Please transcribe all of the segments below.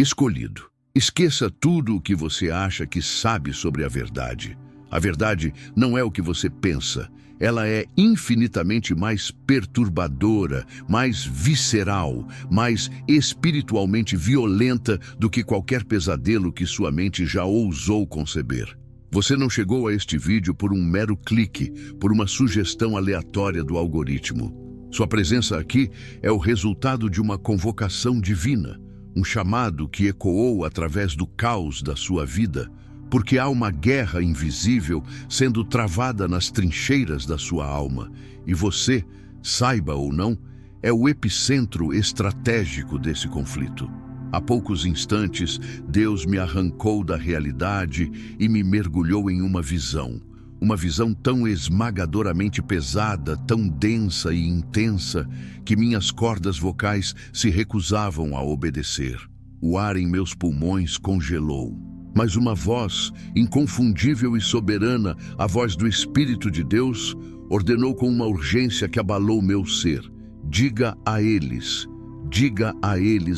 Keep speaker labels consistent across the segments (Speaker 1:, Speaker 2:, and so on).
Speaker 1: Escolhido. Esqueça tudo o que você acha que sabe sobre a verdade. A verdade não é o que você pensa. Ela é infinitamente mais perturbadora, mais visceral, mais espiritualmente violenta do que qualquer pesadelo que sua mente já ousou conceber. Você não chegou a este vídeo por um mero clique, por uma sugestão aleatória do algoritmo. Sua presença aqui é o resultado de uma convocação divina, um chamado que ecoou através do caos da sua vida, porque há uma guerra invisível sendo travada nas trincheiras da sua alma, e você, saiba ou não, é o epicentro estratégico desse conflito. Há poucos instantes, Deus me arrancou da realidade e me mergulhou em uma visão tão esmagadoramente pesada, tão densa e intensa, que minhas cordas vocais se recusavam a obedecer. O ar em meus pulmões congelou. Mas uma voz, inconfundível e soberana, a voz do Espírito de Deus, ordenou com uma urgência que abalou meu ser: diga a eles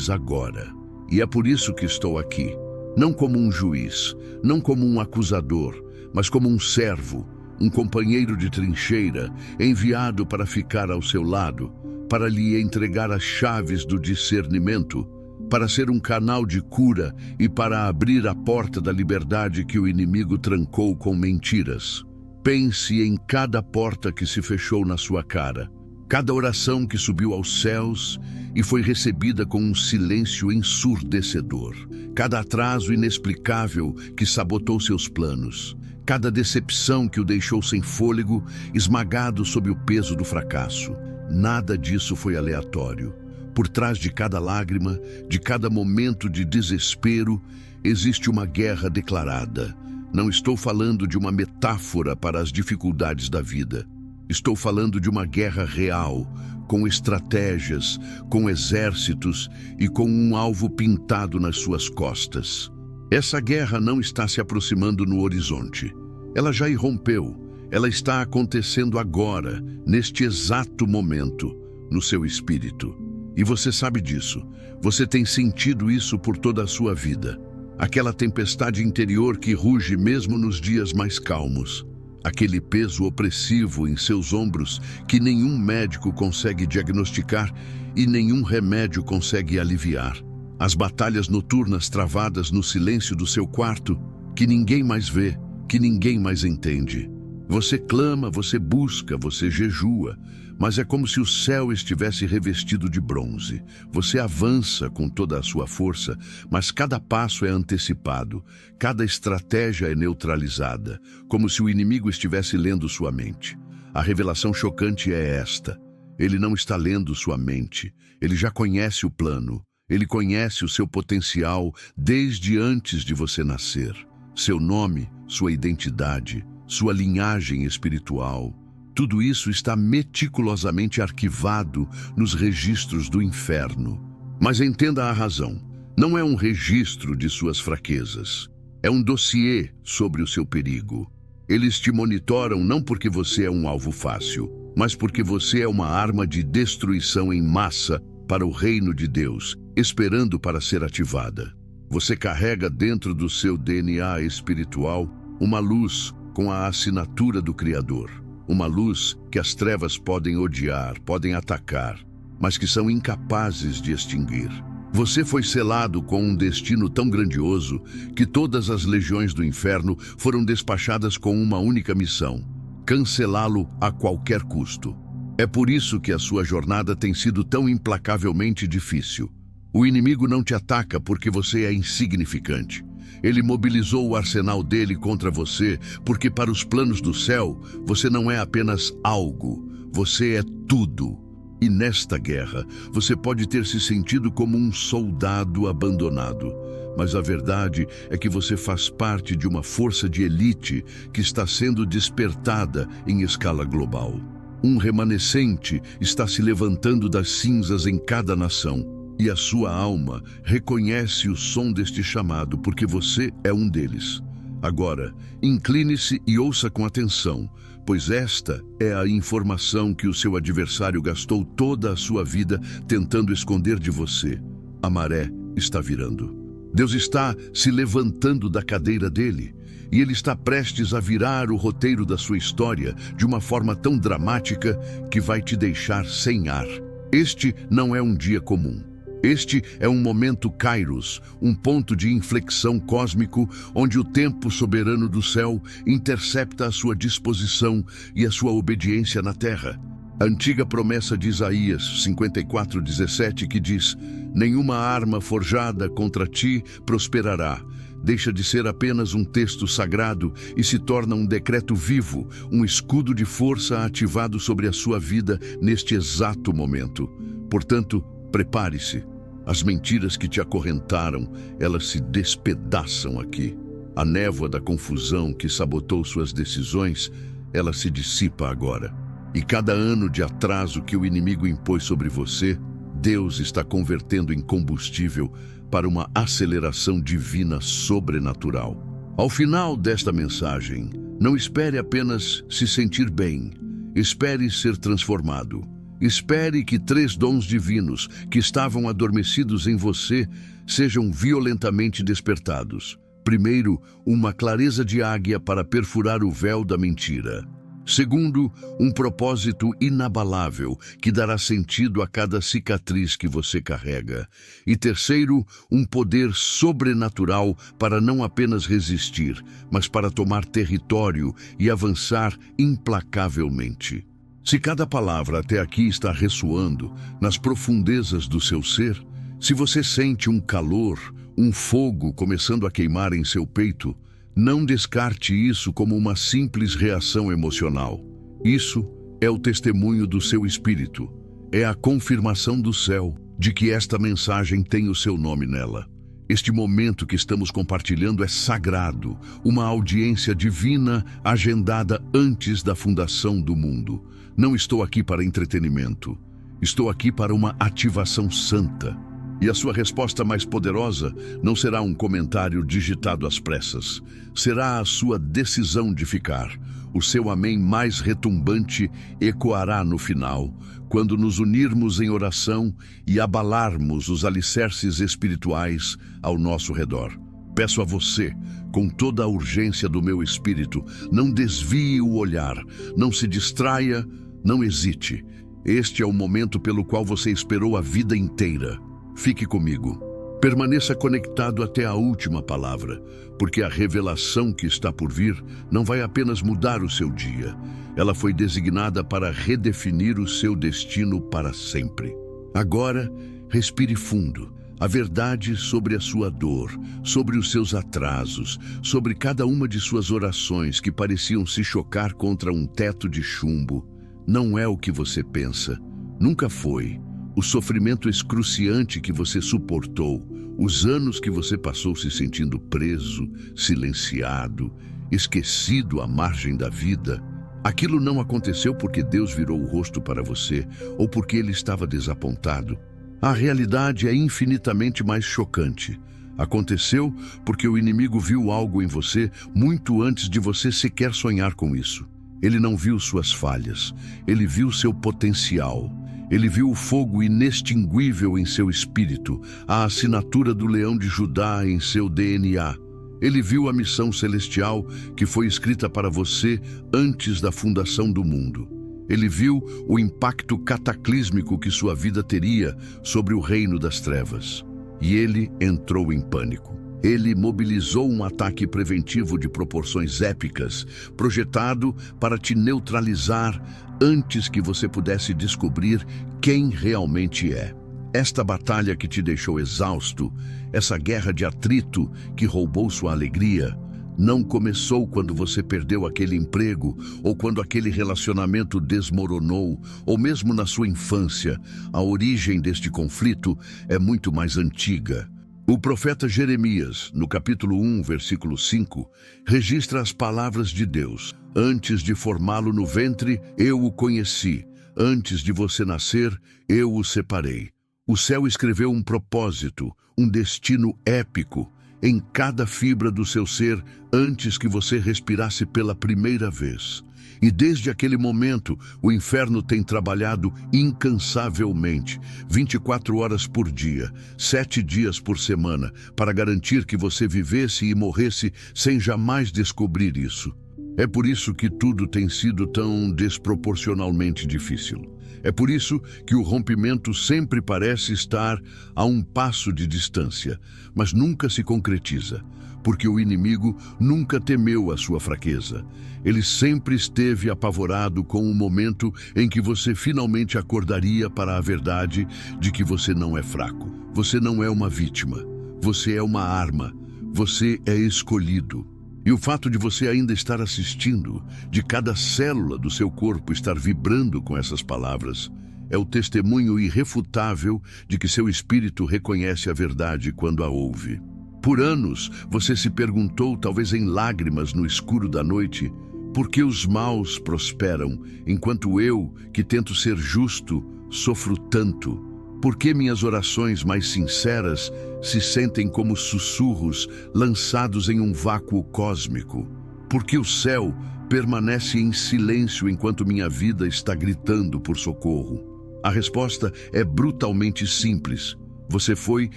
Speaker 1: agora. E é por isso que estou aqui, não como um juiz, não como um acusador, mas como um servo, um companheiro de trincheira, enviado para ficar ao seu lado, para lhe entregar as chaves do discernimento, para ser um canal de cura e para abrir a porta da liberdade que o inimigo trancou com mentiras. Pense em cada porta que se fechou na sua cara, cada oração que subiu aos céus e foi recebida com um silêncio ensurdecedor, cada atraso inexplicável que sabotou seus planos, cada decepção que o deixou sem fôlego, esmagado sob o peso do fracasso. Nada disso foi aleatório. Por trás de cada lágrima, de cada momento de desespero, existe uma guerra declarada. Não estou falando de uma metáfora para as dificuldades da vida. Estou falando de uma guerra real, com estratégias, com exércitos e com um alvo pintado nas suas costas. Essa guerra não está se aproximando no horizonte. Ela já irrompeu. Ela está acontecendo agora, neste exato momento, no seu espírito. E você sabe disso. Você tem sentido isso por toda a sua vida. Aquela tempestade interior que ruge mesmo nos dias mais calmos. Aquele peso opressivo em seus ombros que nenhum médico consegue diagnosticar e nenhum remédio consegue aliviar. As batalhas noturnas travadas no silêncio do seu quarto, que ninguém mais vê, que ninguém mais entende. Você clama, você busca, você jejua, mas é como se o céu estivesse revestido de bronze. Você avança com toda a sua força, mas cada passo é antecipado, cada estratégia é neutralizada, como se o inimigo estivesse lendo sua mente. A revelação chocante é esta: ele não está lendo sua mente, ele já conhece o plano, ele conhece o seu potencial desde antes de você nascer. Seu nome, sua identidade, sua linhagem espiritual, tudo isso está meticulosamente arquivado nos registros do inferno. Mas entenda a razão. Não é um registro de suas fraquezas. É um dossiê sobre o seu perigo. Eles te monitoram não porque você é um alvo fácil, mas porque você é uma arma de destruição em massa para o reino de Deus, esperando para ser ativada. Você carrega dentro do seu DNA espiritual uma luz com a assinatura do Criador. Uma luz que as trevas podem odiar, podem atacar, mas que são incapazes de extinguir. Você foi selado com um destino tão grandioso que todas as legiões do inferno foram despachadas com uma única missão: cancelá-lo a qualquer custo. É por isso que a sua jornada tem sido tão implacavelmente difícil. O inimigo não te ataca porque você é insignificante. Ele mobilizou o arsenal dele contra você porque, para os planos do céu, você não é apenas algo, você é tudo. E nesta guerra, você pode ter se sentido como um soldado abandonado. Mas a verdade é que você faz parte de uma força de elite que está sendo despertada em escala global. Um remanescente está se levantando das cinzas em cada nação. E a sua alma reconhece o som deste chamado, porque você é um deles. Agora, incline-se e ouça com atenção, pois esta é a informação que o seu adversário gastou toda a sua vida tentando esconder de você. A maré está virando. Deus está se levantando da cadeira dele e ele está prestes a virar o roteiro da sua história de uma forma tão dramática que vai te deixar sem ar. Este não é um dia comum. Este é um momento Kairos, um ponto de inflexão cósmico onde o tempo soberano do céu intercepta a sua disposição e a sua obediência na terra. A antiga promessa de Isaías 54:17 que diz: "Nenhuma arma forjada contra ti prosperará", deixa de ser apenas um texto sagrado e se torna um decreto vivo, um escudo de força ativado sobre a sua vida neste exato momento. Portanto, prepare-se. As mentiras que te acorrentaram, elas se despedaçam aqui. A névoa da confusão que sabotou suas decisões, ela se dissipa agora. E cada ano de atraso que o inimigo impôs sobre você, Deus está convertendo em combustível para uma aceleração divina sobrenatural. Ao final desta mensagem, não espere apenas se sentir bem, espere ser transformado. Espere que 3 dons divinos que estavam adormecidos em você sejam violentamente despertados. Primeiro, uma clareza de águia para perfurar o véu da mentira. Segundo, um propósito inabalável que dará sentido a cada cicatriz que você carrega. E terceiro, um poder sobrenatural para não apenas resistir, mas para tomar território e avançar implacavelmente. Se cada palavra até aqui está ressoando nas profundezas do seu ser, se você sente um calor, um fogo começando a queimar em seu peito, não descarte isso como uma simples reação emocional. Isso é o testemunho do seu espírito, é a confirmação do céu de que esta mensagem tem o seu nome nela. Este momento que estamos compartilhando é sagrado, uma audiência divina agendada antes da fundação do mundo. Não estou aqui para entretenimento, estou aqui para uma ativação santa. E a sua resposta mais poderosa não será um comentário digitado às pressas, será a sua decisão de ficar. O seu amém mais retumbante ecoará no final, quando nos unirmos em oração e abalarmos os alicerces espirituais ao nosso redor. Peço a você, com toda a urgência do meu espírito, não desvie o olhar, não se distraia, não hesite. Este é o momento pelo qual você esperou a vida inteira. Fique comigo. Permaneça conectado até a última palavra, porque a revelação que está por vir não vai apenas mudar o seu dia. Ela foi designada para redefinir o seu destino para sempre. Agora, respire fundo. A verdade sobre a sua dor, sobre os seus atrasos, sobre cada uma de suas orações que pareciam se chocar contra um teto de chumbo, não é o que você pensa. Nunca foi. O sofrimento excruciante que você suportou, os anos que você passou se sentindo preso, silenciado, esquecido à margem da vida, aquilo não aconteceu porque Deus virou o rosto para você ou porque ele estava desapontado. A realidade é infinitamente mais chocante. Aconteceu porque o inimigo viu algo em você muito antes de você sequer sonhar com isso. Ele não viu suas falhas, ele viu seu potencial. Ele viu o fogo inextinguível em seu espírito, a assinatura do leão de Judá em seu DNA. Ele viu a missão celestial que foi escrita para você antes da fundação do mundo. Ele viu o impacto cataclísmico que sua vida teria sobre o reino das trevas. E ele entrou em pânico. Ele mobilizou um ataque preventivo de proporções épicas, projetado para te neutralizar antes que você pudesse descobrir quem realmente é. Esta batalha que te deixou exausto, essa guerra de atrito que roubou sua alegria, não começou quando você perdeu aquele emprego, ou quando aquele relacionamento desmoronou, ou mesmo na sua infância. A origem deste conflito é muito mais antiga. O profeta Jeremias, no capítulo 1, versículo 5, registra as palavras de Deus. Antes de formá-lo no ventre, eu o conheci. Antes de você nascer, eu o separei. O céu escreveu um propósito, um destino épico, em cada fibra do seu ser antes que você respirasse pela primeira vez. E desde aquele momento, o inferno tem trabalhado incansavelmente, 24 horas por dia, 7 dias por semana, para garantir que você vivesse e morresse sem jamais descobrir isso. É por isso que tudo tem sido tão desproporcionalmente difícil. É por isso que o rompimento sempre parece estar a um passo de distância, mas nunca se concretiza, porque o inimigo nunca temeu a sua fraqueza. Ele sempre esteve apavorado com o momento em que você finalmente acordaria para a verdade de que você não é fraco. Você não é uma vítima. Você é uma arma. Você é escolhido. E o fato de você ainda estar assistindo, de cada célula do seu corpo estar vibrando com essas palavras, é o testemunho irrefutável de que seu espírito reconhece a verdade quando a ouve. Por anos, você se perguntou, talvez em lágrimas no escuro da noite, por que os maus prosperam, enquanto eu, que tento ser justo, sofro tanto? Por que minhas orações mais sinceras se sentem como sussurros lançados em um vácuo cósmico? Por que o céu permanece em silêncio enquanto minha vida está gritando por socorro? A resposta é brutalmente simples. Você foi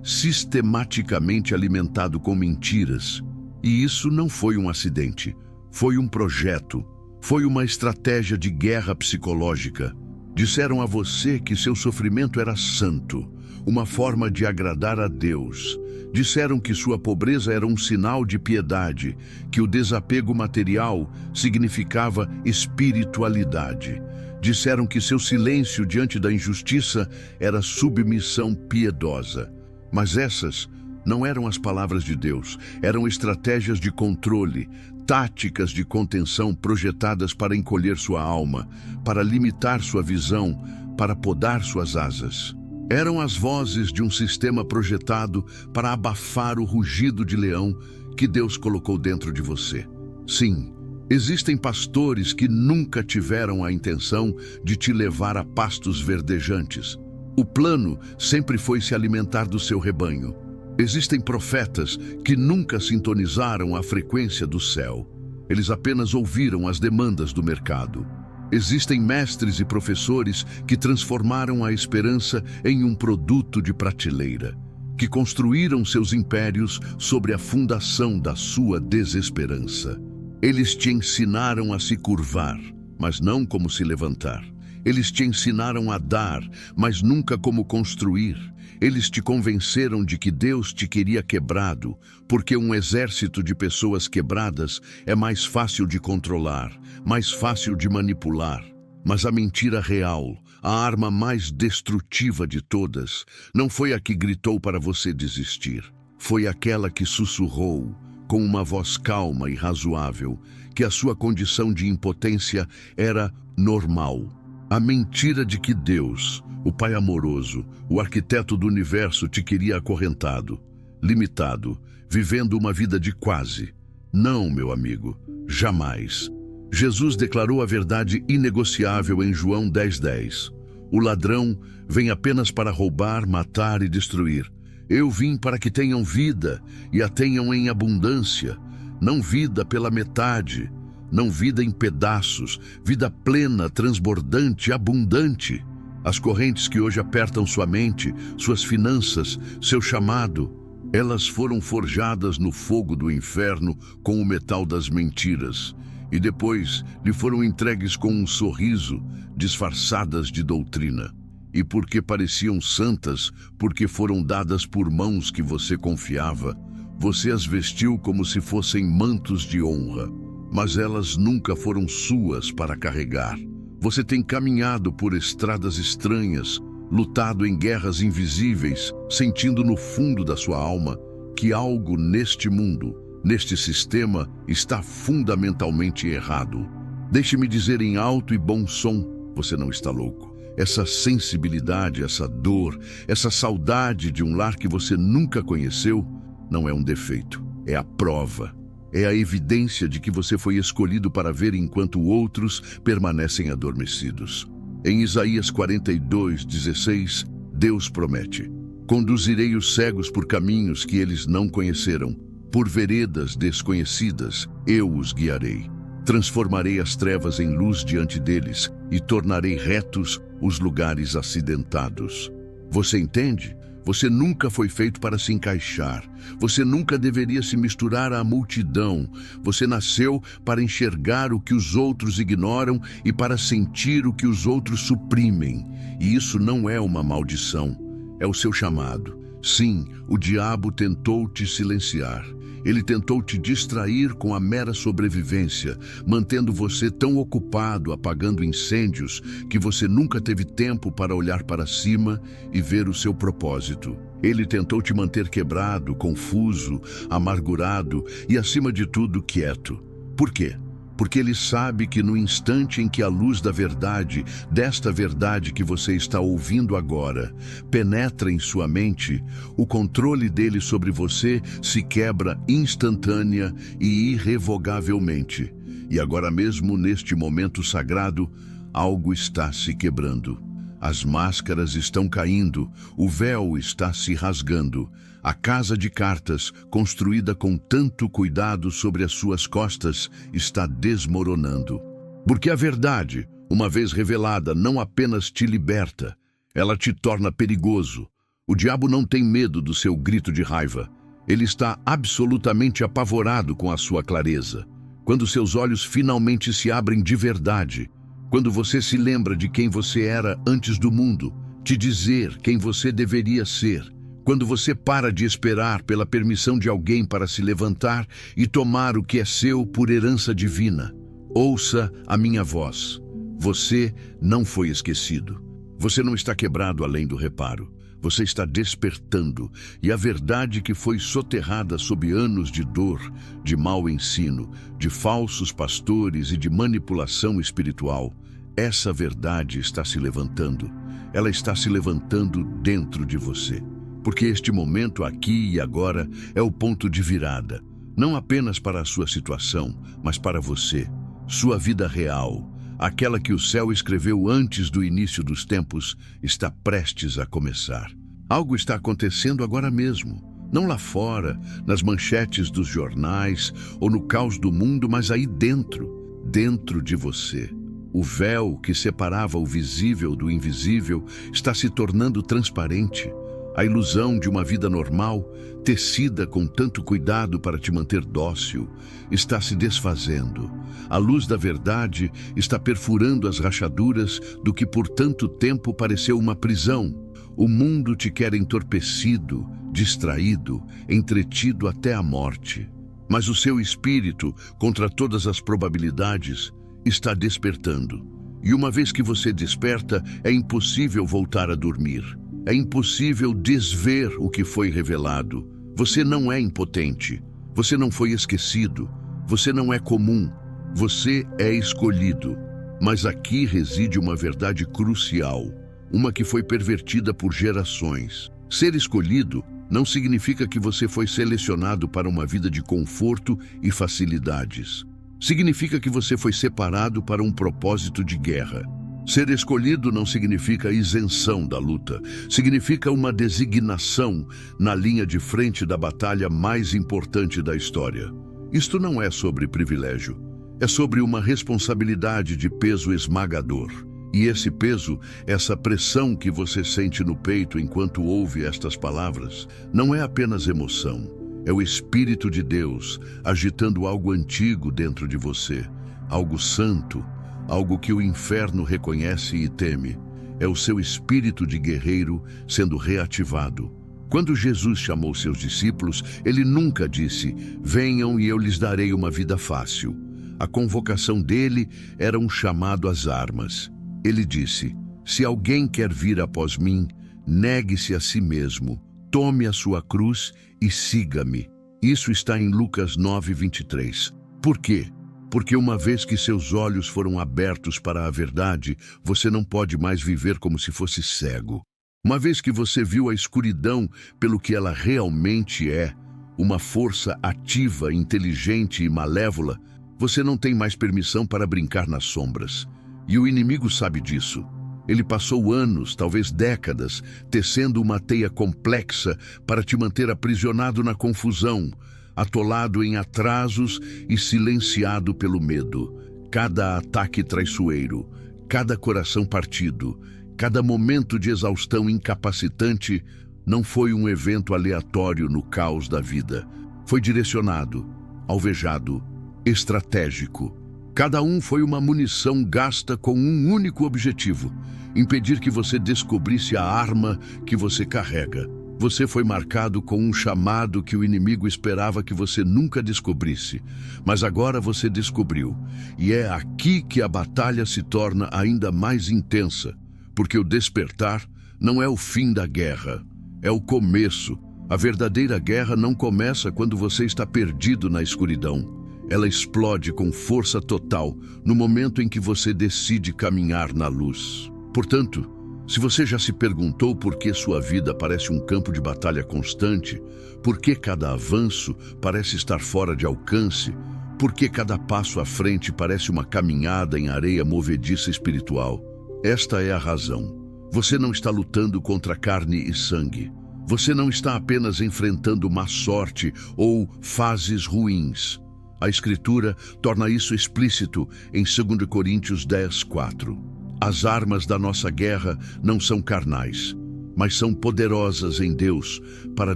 Speaker 1: sistematicamente alimentado com mentiras. E isso não foi um acidente. Foi um projeto. Foi uma estratégia de guerra psicológica. Disseram a você que seu sofrimento era santo, uma forma de agradar a Deus. Disseram que sua pobreza era um sinal de piedade, que o desapego material significava espiritualidade. Disseram que seu silêncio diante da injustiça era submissão piedosa. Mas essas não eram as palavras de Deus, eram estratégias de controle, táticas de contenção projetadas para encolher sua alma, para limitar sua visão, para podar suas asas. Eram as vozes de um sistema projetado para abafar o rugido de leão que Deus colocou dentro de você. Sim, existem pastores que nunca tiveram a intenção de te levar a pastos verdejantes. O plano sempre foi se alimentar do seu rebanho. Existem profetas que nunca sintonizaram a frequência do céu. Eles apenas ouviram as demandas do mercado. Existem mestres e professores que transformaram a esperança em um produto de prateleira, que construíram seus impérios sobre a fundação da sua desesperança. Eles te ensinaram a se curvar, mas não como se levantar. Eles te ensinaram a dar, mas nunca como construir. Eles te convenceram de que Deus te queria quebrado, porque um exército de pessoas quebradas é mais fácil de controlar, mais fácil de manipular. Mas a mentira real, a arma mais destrutiva de todas, não foi a que gritou para você desistir. Foi aquela que sussurrou, com uma voz calma e razoável, que a sua condição de impotência era normal. A mentira de que Deus, o Pai amoroso, o arquiteto do universo, te queria acorrentado, limitado, vivendo uma vida de quase. Não, meu amigo, jamais. Jesus declarou a verdade inegociável em João 10:10. O ladrão vem apenas para roubar, matar e destruir. Eu vim para que tenham vida e a tenham em abundância, não vida pela metade, não vida em pedaços, vida plena, transbordante, abundante. As correntes que hoje apertam sua mente, suas finanças, seu chamado, elas foram forjadas no fogo do inferno com o metal das mentiras e depois lhe foram entregues com um sorriso, disfarçadas de doutrina. E porque pareciam santas, porque foram dadas por mãos que você confiava, você as vestiu como se fossem mantos de honra. Mas elas nunca foram suas para carregar. Você tem caminhado por estradas estranhas, lutado em guerras invisíveis, sentindo no fundo da sua alma que algo neste mundo, neste sistema, está fundamentalmente errado. Deixe-me dizer em alto e bom som, você não está louco. Essa sensibilidade, essa dor, essa saudade de um lar que você nunca conheceu, não é um defeito, é a prova. É a evidência de que você foi escolhido para ver enquanto outros permanecem adormecidos. Em Isaías 42:16, Deus promete: conduzirei os cegos por caminhos que eles não conheceram, por veredas desconhecidas, eu os guiarei. Transformarei as trevas em luz diante deles e tornarei retos os lugares acidentados. Você entende? Você nunca foi feito para se encaixar. Você nunca deveria se misturar à multidão. Você nasceu para enxergar o que os outros ignoram e para sentir o que os outros suprimem. E isso não é uma maldição, é o seu chamado. Sim, o diabo tentou te silenciar. Ele tentou te distrair com a mera sobrevivência, mantendo você tão ocupado apagando incêndios que você nunca teve tempo para olhar para cima e ver o seu propósito. Ele tentou te manter quebrado, confuso, amargurado e, acima de tudo, quieto. Por quê? Porque ele sabe que no instante em que a luz da verdade, desta verdade que você está ouvindo agora, penetra em sua mente, o controle dele sobre você se quebra instantânea e irrevogavelmente. E agora mesmo, neste momento sagrado, algo está se quebrando. As máscaras estão caindo, o véu está se rasgando. A casa de cartas, construída com tanto cuidado sobre as suas costas, está desmoronando. Porque a verdade, uma vez revelada, não apenas te liberta, ela te torna perigoso. O diabo não tem medo do seu grito de raiva. Ele está absolutamente apavorado com a sua clareza. Quando seus olhos finalmente se abrem de verdade, quando você se lembra de quem você era antes do mundo, te dizer quem você deveria ser, quando você para de esperar pela permissão de alguém para se levantar e tomar o que é seu por herança divina, ouça a minha voz. Você não foi esquecido. Você não está quebrado além do reparo. Você está despertando, e a verdade que foi soterrada sob anos de dor, de mau ensino, de falsos pastores e de manipulação espiritual, essa verdade está se levantando. Ela está se levantando dentro de você. Porque este momento aqui e agora é o ponto de virada, não apenas para a sua situação, mas para você, sua vida real, aquela que o céu escreveu antes do início dos tempos, está prestes a começar. Algo está acontecendo agora mesmo, não lá fora, nas manchetes dos jornais ou no caos do mundo, mas aí dentro de você. O véu que separava o visível do invisível está se tornando transparente. A ilusão de uma vida normal, tecida com tanto cuidado para te manter dócil, está se desfazendo. A luz da verdade está perfurando as rachaduras do que por tanto tempo pareceu uma prisão. O mundo te quer entorpecido, distraído, entretido até a morte. Mas o seu espírito, contra todas as probabilidades, está despertando. E uma vez que você desperta, é impossível voltar a dormir. É impossível desver o que foi revelado. Você não é impotente. Você não foi esquecido. Você não é comum. Você é escolhido. Mas aqui reside uma verdade crucial, uma que foi pervertida por gerações. Ser escolhido não significa que você foi selecionado para uma vida de conforto e facilidades. Significa que você foi separado para um propósito de guerra. Ser escolhido não significa isenção da luta, significa uma designação na linha de frente da batalha mais importante da história. Isto não é sobre privilégio, é sobre uma responsabilidade de peso esmagador. E esse peso, essa pressão que você sente no peito enquanto ouve estas palavras, não é apenas emoção, é o Espírito de Deus agitando algo antigo dentro de você, algo santo, algo que o inferno reconhece e teme. É o seu espírito de guerreiro sendo reativado. Quando Jesus chamou seus discípulos, ele nunca disse: venham e eu lhes darei uma vida fácil. A convocação dele era um chamado às armas. Ele disse: se alguém quer vir após mim, negue-se a si mesmo, tome a sua cruz e siga-me. Isso está em Lucas 9:23. Por quê? Porque uma vez que seus olhos foram abertos para a verdade, você não pode mais viver como se fosse cego. Uma vez que você viu a escuridão pelo que ela realmente é, uma força ativa, inteligente e malévola, você não tem mais permissão para brincar nas sombras. E o inimigo sabe disso. Ele passou anos, talvez décadas, tecendo uma teia complexa para te manter aprisionado na confusão, atolado em atrasos e silenciado pelo medo. Cada ataque traiçoeiro, cada coração partido, cada momento de exaustão incapacitante não foi um evento aleatório no caos da vida. Foi direcionado, alvejado, estratégico. Cada um foi uma munição gasta com um único objetivo: impedir que você descobrisse a arma que você carrega. Você foi marcado com um chamado que o inimigo esperava que você nunca descobrisse, mas agora você descobriu. E é aqui que a batalha se torna ainda mais intensa, porque o despertar não é o fim da guerra, é o começo. A verdadeira guerra não começa quando você está perdido na escuridão. Ela explode com força total no momento em que você decide caminhar na luz. Portanto, se você já se perguntou por que sua vida parece um campo de batalha constante, por que cada avanço parece estar fora de alcance, por que cada passo à frente parece uma caminhada em areia movediça espiritual, esta é a razão. Você não está lutando contra carne e sangue. Você não está apenas enfrentando má sorte ou fases ruins. A Escritura torna isso explícito em 2 Coríntios 10:4. As armas da nossa guerra não são carnais, mas são poderosas em Deus para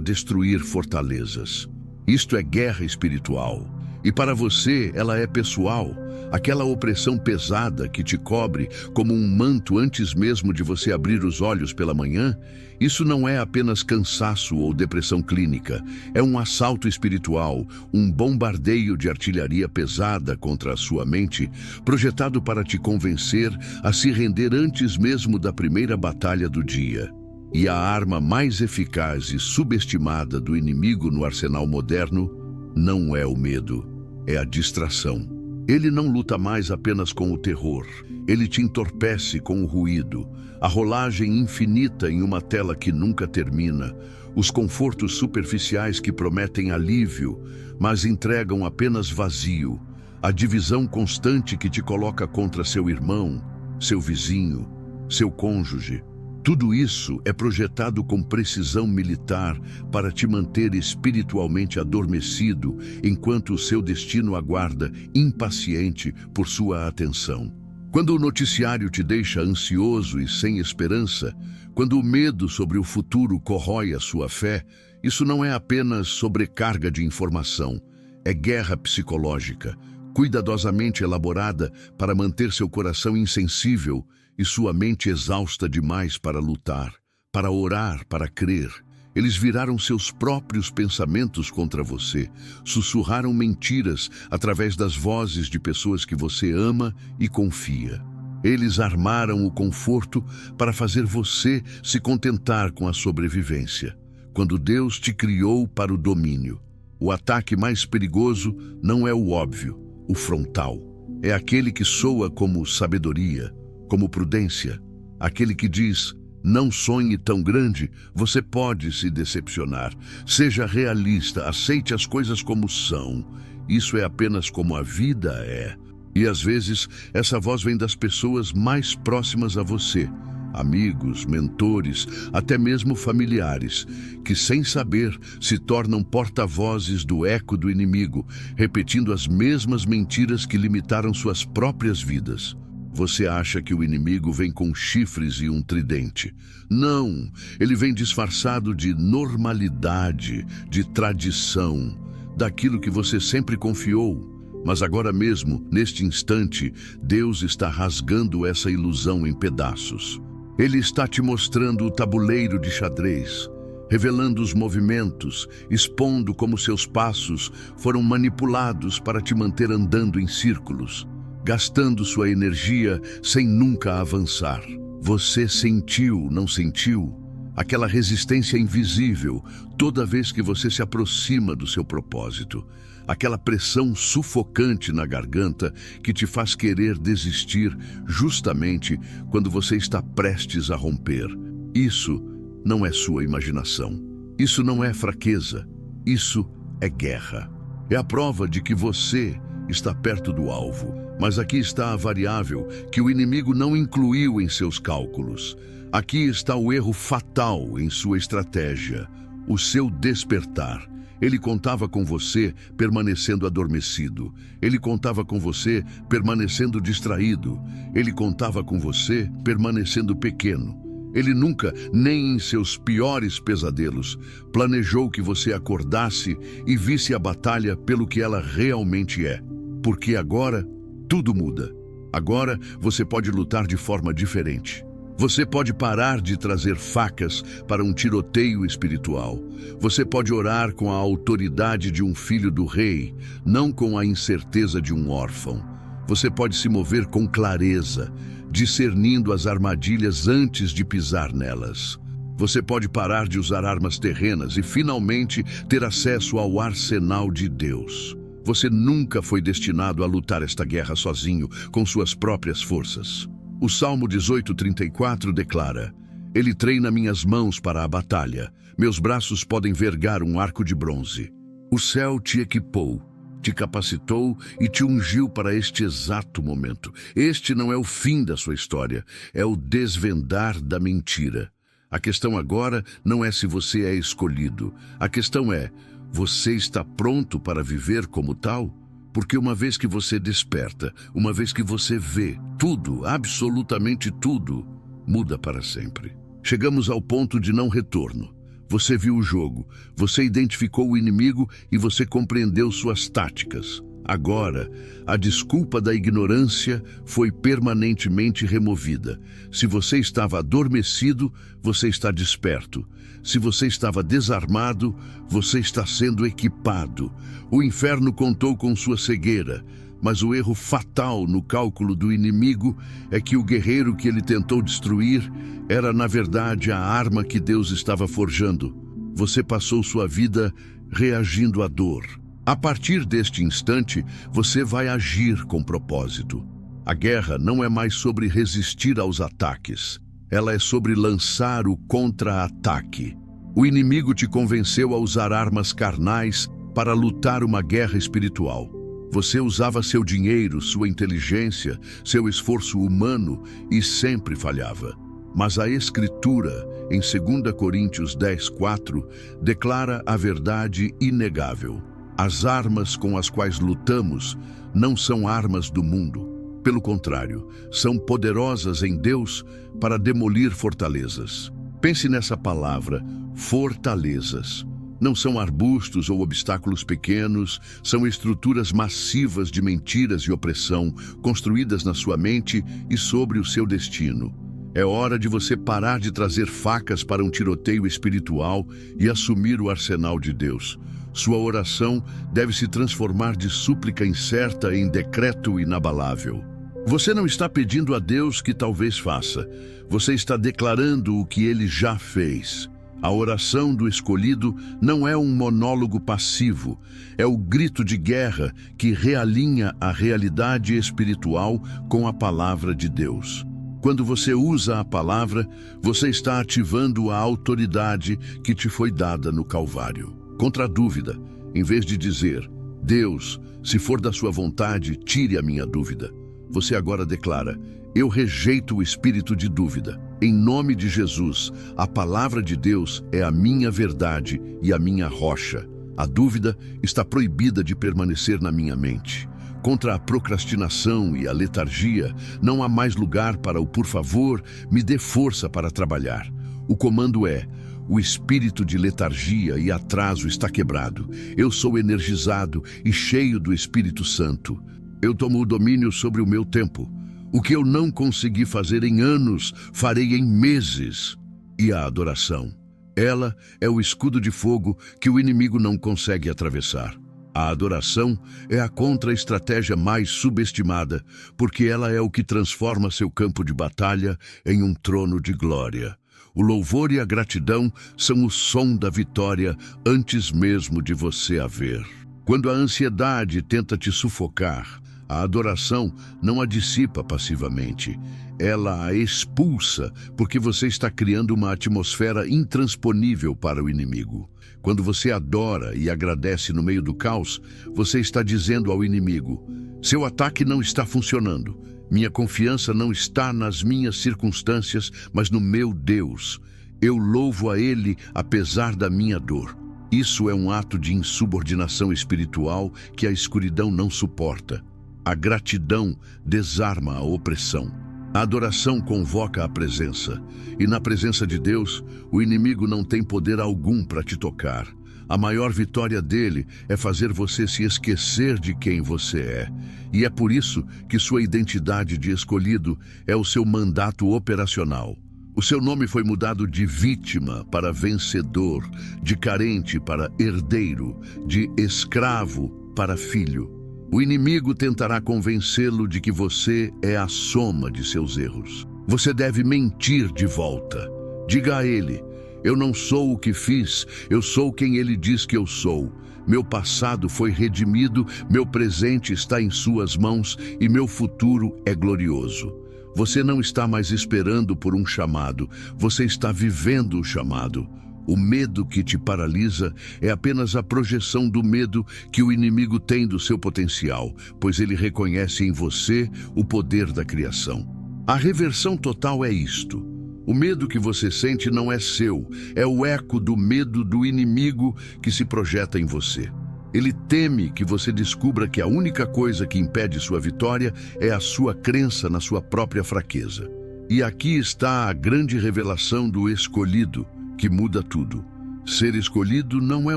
Speaker 1: destruir fortalezas. Isto é guerra espiritual. E para você, ela é pessoal. Aquela opressão pesada que te cobre como um manto antes mesmo de você abrir os olhos pela manhã, isso não é apenas cansaço ou depressão clínica. É um assalto espiritual, um bombardeio de artilharia pesada contra a sua mente, projetado para te convencer a se render antes mesmo da primeira batalha do dia. E a arma mais eficaz e subestimada do inimigo no arsenal moderno não é o medo, é a distração. Ele não luta mais apenas com o terror. Ele te entorpece com o ruído, a rolagem infinita em uma tela que nunca termina, os confortos superficiais que prometem alívio, mas entregam apenas vazio, a divisão constante que te coloca contra seu irmão, seu vizinho, seu cônjuge. Tudo isso é projetado com precisão militar para te manter espiritualmente adormecido enquanto o seu destino aguarda, impaciente por sua atenção. Quando o noticiário te deixa ansioso e sem esperança, quando o medo sobre o futuro corrói a sua fé, isso não é apenas sobrecarga de informação, é guerra psicológica, cuidadosamente elaborada para manter seu coração insensível e sua mente exausta demais para lutar, para orar, para crer. Eles viraram seus próprios pensamentos contra você, sussurraram mentiras através das vozes de pessoas que você ama e confia. Eles armaram o conforto para fazer você se contentar com a sobrevivência, quando Deus te criou para o domínio. O ataque mais perigoso não é o óbvio, o frontal. É aquele que soa como sabedoria, como prudência, aquele que diz: não sonhe tão grande, você pode se decepcionar. Seja realista, aceite as coisas como são. Isso é apenas como a vida é. E às vezes, essa voz vem das pessoas mais próximas a você, amigos, mentores, até mesmo familiares, que sem saber se tornam porta-vozes do eco do inimigo, repetindo as mesmas mentiras que limitaram suas próprias vidas. Você acha que o inimigo vem com chifres e um tridente. Não, ele vem disfarçado de normalidade, de tradição, daquilo que você sempre confiou. Mas agora mesmo, neste instante, Deus está rasgando essa ilusão em pedaços. Ele está te mostrando o tabuleiro de xadrez, revelando os movimentos, expondo como seus passos foram manipulados para te manter andando em círculos, gastando sua energia sem nunca avançar. Você sentiu, não sentiu? Aquela resistência invisível toda vez que você se aproxima do seu propósito. Aquela pressão sufocante na garganta que te faz querer desistir justamente quando você está prestes a romper. Isso não é sua imaginação. Isso não é fraqueza. Isso é guerra. É a prova de que você está perto do alvo. Mas aqui está a variável que o inimigo não incluiu em seus cálculos. Aqui está o erro fatal em sua estratégia, o seu despertar. Ele contava com você permanecendo adormecido. Ele contava com você permanecendo distraído. Ele contava com você permanecendo pequeno. Ele nunca, nem em seus piores pesadelos, planejou que você acordasse e visse a batalha pelo que ela realmente é. Porque agora tudo muda. Agora você pode lutar de forma diferente. Você pode parar de trazer facas para um tiroteio espiritual. Você pode orar com a autoridade de um filho do rei, não com a incerteza de um órfão. Você pode se mover com clareza, discernindo as armadilhas antes de pisar nelas. Você pode parar de usar armas terrenas e finalmente ter acesso ao arsenal de Deus. Você nunca foi destinado a lutar esta guerra sozinho, com suas próprias forças. O Salmo 18:34 declara: Ele treina minhas mãos para a batalha. Meus braços podem vergar um arco de bronze. O céu te equipou, te capacitou e te ungiu para este exato momento. Este não é o fim da sua história, é o desvendar da mentira. A questão agora não é se você é escolhido. A questão é: você está pronto para viver como tal? Porque uma vez que você desperta, uma vez que você vê, tudo, absolutamente tudo, muda para sempre. Chegamos ao ponto de não retorno. Você viu o jogo, você identificou o inimigo e você compreendeu suas táticas. Agora, a desculpa da ignorância foi permanentemente removida. Se você estava adormecido, você está desperto. Se você estava desarmado, você está sendo equipado. O inferno contou com sua cegueira, mas o erro fatal no cálculo do inimigo é que o guerreiro que ele tentou destruir era, na verdade, a arma que Deus estava forjando. Você passou sua vida reagindo à dor. A partir deste instante, você vai agir com propósito. A guerra não é mais sobre resistir aos ataques. Ela é sobre lançar o contra-ataque. O inimigo te convenceu a usar armas carnais para lutar uma guerra espiritual. Você usava seu dinheiro, sua inteligência, seu esforço humano e sempre falhava. Mas a Escritura, em 2 Coríntios 10:4, declara a verdade inegável. As armas com as quais lutamos não são armas do mundo. Pelo contrário, são poderosas em Deus para demolir fortalezas. Pense nessa palavra, fortalezas. Não são arbustos ou obstáculos pequenos, são estruturas massivas de mentiras e opressão, construídas na sua mente e sobre o seu destino. É hora de você parar de trazer facas para um tiroteio espiritual e assumir o arsenal de Deus. Sua oração deve se transformar de súplica incerta em decreto inabalável. Você não está pedindo a Deus que talvez faça. Você está declarando o que Ele já fez. A oração do escolhido não é um monólogo passivo. É o grito de guerra que realinha a realidade espiritual com a palavra de Deus. Quando você usa a palavra, você está ativando a autoridade que te foi dada no Calvário. Contra a dúvida, em vez de dizer: Deus, se for da sua vontade, tire a minha dúvida. Você agora declara: eu rejeito o espírito de dúvida. Em nome de Jesus, a palavra de Deus é a minha verdade e a minha rocha. A dúvida está proibida de permanecer na minha mente. Contra a procrastinação e a letargia, não há mais lugar para o por favor, me dê força para trabalhar. O comando é: o espírito de letargia e atraso está quebrado. Eu sou energizado e cheio do Espírito Santo. Eu tomo o domínio sobre o meu tempo. O que eu não consegui fazer em anos, farei em meses. E a adoração, ela é o escudo de fogo que o inimigo não consegue atravessar. A adoração é a contra-estratégia mais subestimada, porque ela é o que transforma seu campo de batalha em um trono de glória. O louvor e a gratidão são o som da vitória antes mesmo de você a ver. Quando a ansiedade tenta te sufocar, a adoração não a dissipa passivamente. Ela a expulsa, porque você está criando uma atmosfera intransponível para o inimigo. Quando você adora e agradece no meio do caos, você está dizendo ao inimigo: seu ataque não está funcionando. Minha confiança não está nas minhas circunstâncias, mas no meu Deus. Eu louvo a Ele apesar da minha dor. Isso é um ato de insubordinação espiritual que a escuridão não suporta. A gratidão desarma a opressão. A adoração convoca a presença. E na presença de Deus, o inimigo não tem poder algum para te tocar. A maior vitória dele é fazer você se esquecer de quem você é. E é por isso que sua identidade de escolhido é o seu mandato operacional. O seu nome foi mudado de vítima para vencedor, de carente para herdeiro, de escravo para filho. O inimigo tentará convencê-lo de que você é a soma de seus erros. Você deve mentir de volta. Diga a ele: eu não sou o que fiz, eu sou quem ele diz que eu sou. Meu passado foi redimido, meu presente está em suas mãos e meu futuro é glorioso. Você não está mais esperando por um chamado, você está vivendo o chamado. O medo que te paralisa é apenas a projeção do medo que o inimigo tem do seu potencial, pois ele reconhece em você o poder da criação. A reversão total é isto. O medo que você sente não é seu, é o eco do medo do inimigo que se projeta em você. Ele teme que você descubra que a única coisa que impede sua vitória é a sua crença na sua própria fraqueza. E aqui está a grande revelação do escolhido, que muda tudo. Ser escolhido não é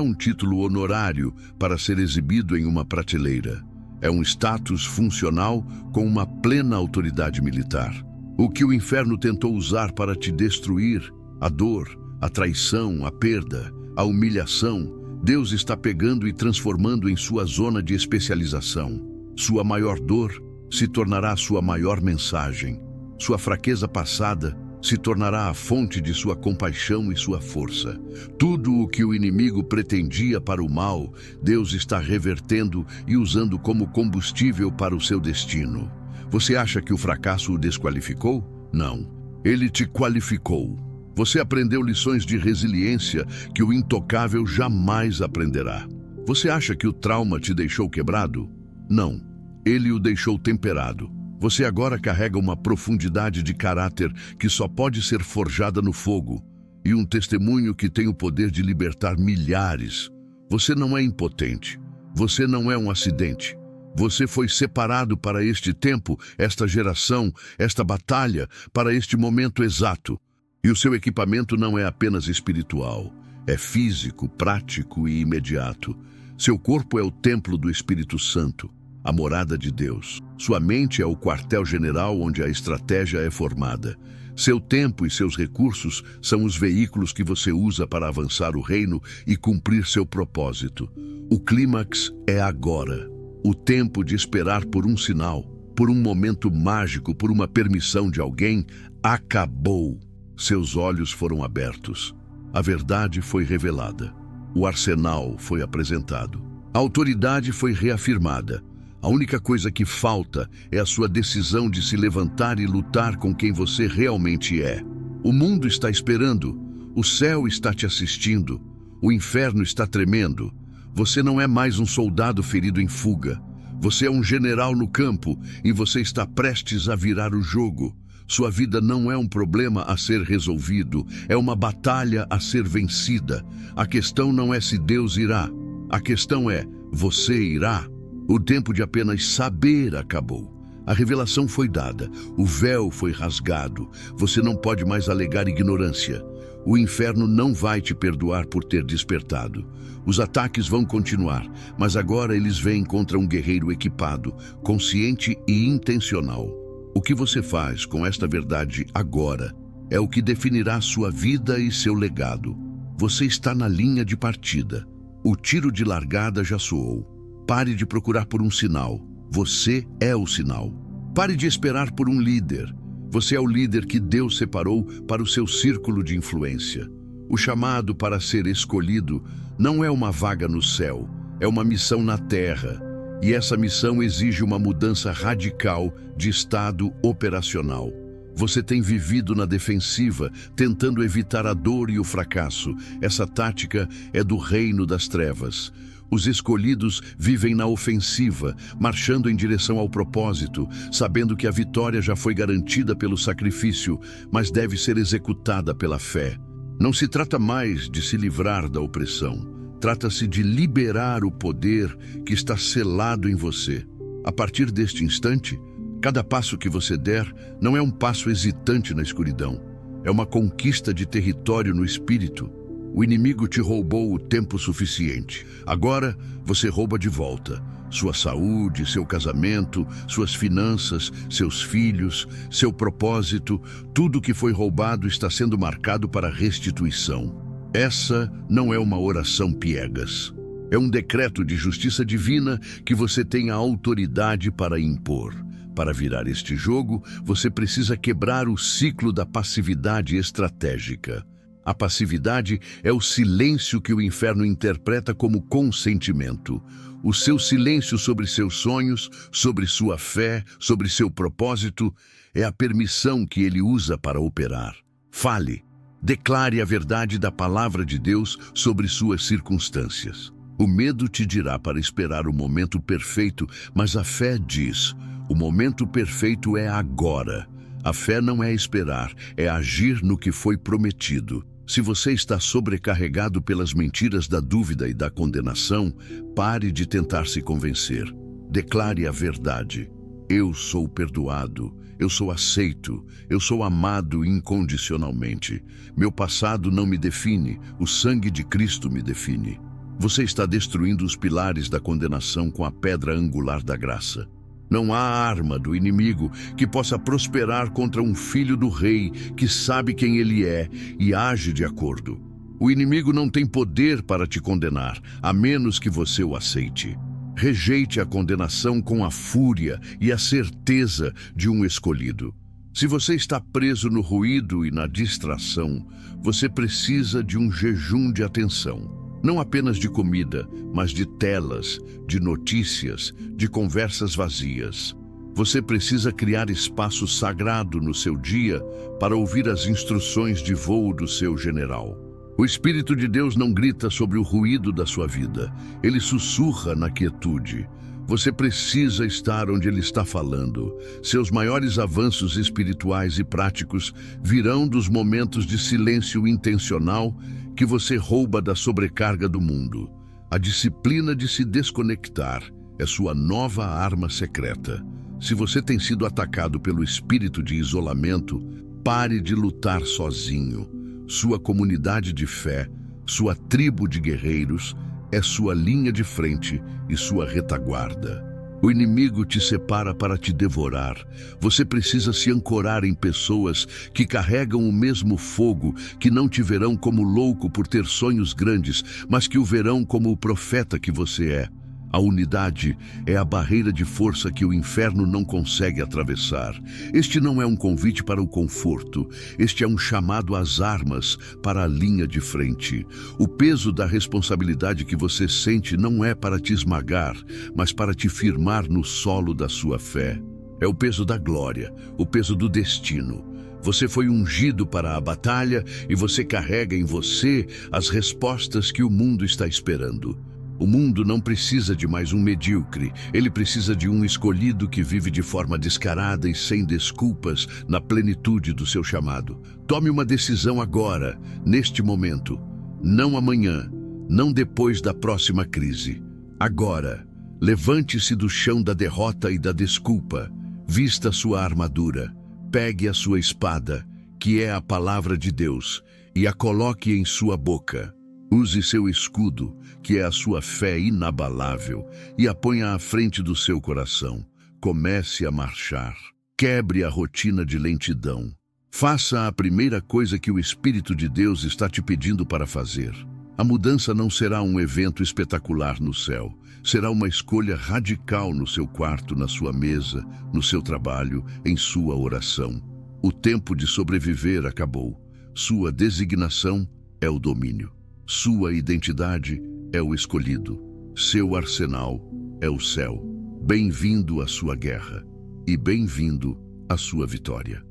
Speaker 1: um título honorário para ser exibido em uma prateleira. É um status funcional com uma plena autoridade militar. O que o inferno tentou usar para te destruir, a dor, a traição, a perda, a humilhação, Deus está pegando e transformando em sua zona de especialização. Sua maior dor se tornará sua maior mensagem. Sua fraqueza passada se tornará a fonte de sua compaixão e sua força. Tudo o que o inimigo pretendia para o mal, Deus está revertendo e usando como combustível para o seu destino. Você acha que o fracasso o desqualificou? Não. Ele te qualificou. Você aprendeu lições de resiliência que o intocável jamais aprenderá. Você acha que o trauma te deixou quebrado? Não. Ele o deixou temperado. Você agora carrega uma profundidade de caráter que só pode ser forjada no fogo e um testemunho que tem o poder de libertar milhares. Você não é impotente. Você não é um acidente. Você foi separado para este tempo, esta geração, esta batalha, para este momento exato. E o seu equipamento não é apenas espiritual, é físico, prático e imediato. Seu corpo é o templo do Espírito Santo, a morada de Deus. Sua mente é o quartel-general onde a estratégia é formada. Seu tempo e seus recursos são os veículos que você usa para avançar o reino e cumprir seu propósito. O clímax é agora. O tempo de esperar por um sinal, por um momento mágico, por uma permissão de alguém, acabou. Seus olhos foram abertos. A verdade foi revelada. O arsenal foi apresentado. A autoridade foi reafirmada. A única coisa que falta é a sua decisão de se levantar e lutar com quem você realmente é. O mundo está esperando. O céu está te assistindo. O inferno está tremendo. Você não é mais um soldado ferido em fuga. Você é um general no campo e você está prestes a virar o jogo. Sua vida não é um problema a ser resolvido, é uma batalha a ser vencida. A questão não é se Deus irá, a questão é, você irá? O tempo de apenas saber acabou. A revelação foi dada, o véu foi rasgado, você não pode mais alegar ignorância. O inferno não vai te perdoar por ter despertado. Os ataques vão continuar, mas agora eles vêm contra um guerreiro equipado, consciente e intencional. O que você faz com esta verdade agora é o que definirá sua vida e seu legado. Você está na linha de partida. O tiro de largada já soou. Pare de procurar por um sinal. Você é o sinal. Pare de esperar por um líder. Você é o líder que Deus separou para o seu círculo de influência. O chamado para ser escolhido não é uma vaga no céu, é uma missão na terra. E essa missão exige uma mudança radical de estado operacional. Você tem vivido na defensiva, tentando evitar a dor e o fracasso. Essa tática é do reino das trevas. Os escolhidos vivem na ofensiva, marchando em direção ao propósito, sabendo que a vitória já foi garantida pelo sacrifício, mas deve ser executada pela fé. Não se trata mais de se livrar da opressão. Trata-se de liberar o poder que está selado em você. A partir deste instante, cada passo que você der não é um passo hesitante na escuridão. É uma conquista de território no espírito. O inimigo te roubou o tempo suficiente. Agora você rouba de volta. Sua saúde, seu casamento, suas finanças, seus filhos, seu propósito, tudo que foi roubado está sendo marcado para restituição. Essa não é uma oração piegas. É um decreto de justiça divina que você tem a autoridade para impor. Para virar este jogo, você precisa quebrar o ciclo da passividade estratégica. A passividade é o silêncio que o inferno interpreta como consentimento. O seu silêncio sobre seus sonhos, sobre sua fé, sobre seu propósito, é a permissão que ele usa para operar. Fale. Declare a verdade da palavra de Deus sobre suas circunstâncias. O medo te dirá para esperar o momento perfeito, mas a fé diz: o momento perfeito é agora. A fé não é esperar, é agir no que foi prometido. Se você está sobrecarregado pelas mentiras da dúvida e da condenação, pare de tentar se convencer. Declare a verdade. Eu sou perdoado. Eu sou aceito, eu sou amado incondicionalmente. Meu passado não me define, o sangue de Cristo me define. Você está destruindo os pilares da condenação com a pedra angular da graça. Não há arma do inimigo que possa prosperar contra um filho do rei que sabe quem ele é e age de acordo. O inimigo não tem poder para te condenar, a menos que você o aceite. Rejeite a condenação com a fúria e a certeza de um escolhido. Se você está preso no ruído e na distração, você precisa de um jejum de atenção. Não apenas de comida, mas de telas, de notícias, de conversas vazias. Você precisa criar espaço sagrado no seu dia para ouvir as instruções de voo do seu general. O Espírito de Deus não grita sobre o ruído da sua vida, ele sussurra na quietude. Você precisa estar onde ele está falando. Seus maiores avanços espirituais e práticos virão dos momentos de silêncio intencional que você rouba da sobrecarga do mundo. A disciplina de se desconectar é sua nova arma secreta. Se você tem sido atacado pelo espírito de isolamento, pare de lutar sozinho. Sua comunidade de fé, sua tribo de guerreiros, é sua linha de frente e sua retaguarda. O inimigo te separa para te devorar. Você precisa se ancorar em pessoas que carregam o mesmo fogo, que não te verão como louco por ter sonhos grandes, mas que o verão como o profeta que você é. A unidade é a barreira de força que o inferno não consegue atravessar. Este não é um convite para o conforto, este é um chamado às armas para a linha de frente. O peso da responsabilidade que você sente não é para te esmagar, mas para te firmar no solo da sua fé. É o peso da glória, o peso do destino. Você foi ungido para a batalha e você carrega em você as respostas que o mundo está esperando. O mundo não precisa de mais um medíocre, ele precisa de um escolhido que vive de forma descarada e sem desculpas na plenitude do seu chamado. Tome uma decisão agora, neste momento. Não amanhã, não depois da próxima crise. Agora, levante-se do chão da derrota e da desculpa. Vista sua armadura, pegue a sua espada, que é a palavra de Deus, e a coloque em sua boca. Use seu escudo, que é a sua fé inabalável, e a ponha à frente do seu coração. Comece a marchar. Quebre a rotina de lentidão. Faça a primeira coisa que o Espírito de Deus está te pedindo para fazer. A mudança não será um evento espetacular no céu. Será uma escolha radical no seu quarto, na sua mesa, no seu trabalho, em sua oração. O tempo de sobreviver acabou. Sua designação é o domínio. Sua identidade é o escolhido. Seu arsenal é o céu. Bem-vindo à sua guerra e bem-vindo à sua vitória.